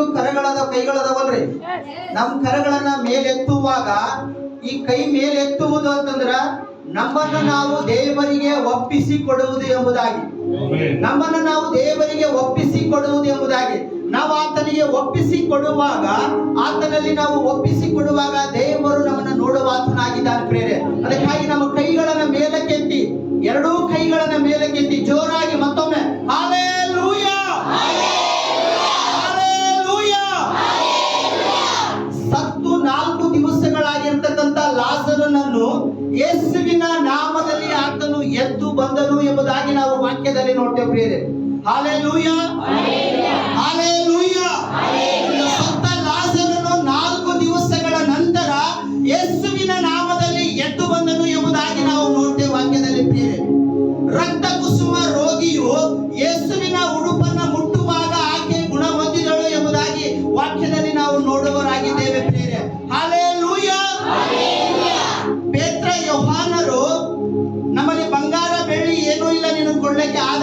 ನಮಗೂ ಕೈಗಳದವಲ್ರಿ. ನಮ್ಮ ಕರಗಳನ್ನ ಮೇಲೆತ್ತುವಾಗ ಈ ಕೈ ಮೇಲೆತ್ತುವುದು ಅಂತಂದ್ರ ನಮ್ಮನ್ನು ನಾವು ದೇವರಿಗೆ ಒಪ್ಪಿಸಿ ಕೊಡುವುದು ಎಂಬುದಾಗಿ, ನಮ್ಮನ್ನು ನಾವು ದೇವರಿಗೆ ಒಪ್ಪಿಸಿ ಕೊಡುವುದು ಎಂಬುದಾಗಿ. ನಾವು ಆತನಿಗೆ ಒಪ್ಪಿಸಿ ಕೊಡುವಾಗ, ಆತನಲ್ಲಿ ನಾವು ಒಪ್ಪಿಸಿ ಕೊಡುವಾಗ ದೇವರು ನಮ್ಮನ್ನು ನೋಡುವ ಆತನಾಗಿದ್ದಾನೆ ಪ್ರೇರೆ. ಅದಕ್ಕಾಗಿ ನಮ್ಮ ಕೈಗಳನ್ನ ಮೇಲಕ್ಕೆತ್ತಿ, ಎರಡೂ ಕೈಗಳನ್ನ ಮೇಲಕ್ಕೆತ್ತಿ ಜೋರಾಗಿ ಮತ್ತೊಮ್ಮೆ ಹಲ್ಲೆಲೂಯಾ, ಹಲ್ಲೆಲೂಯಾ. ಸತ್ತು 4 ದಿವಸಗಳಾಗಿರ್ತಕ್ಕಂಥ ಲಾಜರನನ್ನು ಯೇಸುವಿನ ನಾಮದಲ್ಲಿ ಆತನು ಎದ್ದು ಬಂದನು ಎಂಬುದಾಗಿ ನಾವು ವಾಕ್ಯದಲ್ಲಿ ನೋಡ್ತೇವೆ ಪ್ರಿಯರೇ. Hallelujah, hallelujah. ಸತ್ತ ಲಾಜರನು 4 ದಿವಸಗಳ ನಂತರ ಯೇಸುವಿನ ನಾಮದಲ್ಲಿ ಎದ್ದು ಬಂದನು ಎಂಬುದಾಗಿ ನಾವು ನೋಡ್ತೇವೆ ವಾಕ್ಯದಲ್ಲಿ ಪ್ರಿಯರೇ. ರಕ್ತ ಕುಸುಮ ರೋಗಿಯು ಯೇಸುವಿನ ಉಡುಪನ್ನ ಮುಟ್ಟುವಾಗ ಆಕೆ ಗುಣ ಹೊಂದಿದಳು ಎಂಬುದಾಗಿ ವಾಕ್ಯದಲ್ಲಿ ನಾವು ನೋಡುವರಾಗಿದ್ದೇವೆ ಪ್ರಿಯರೇ. ಹಲ್ಲೆಲೂಯಾ. ಪೇತ್ರ ಯೋಹಾನರು ನಮ್ಮಲ್ಲಿ ಬಂಗಾರ ಬೆಳ್ಳಿ ಏನೂ ಇಲ್ಲ ನಿನಗೆ ಕೊಡ್ಲಿಕ್ಕೆ, ಆದ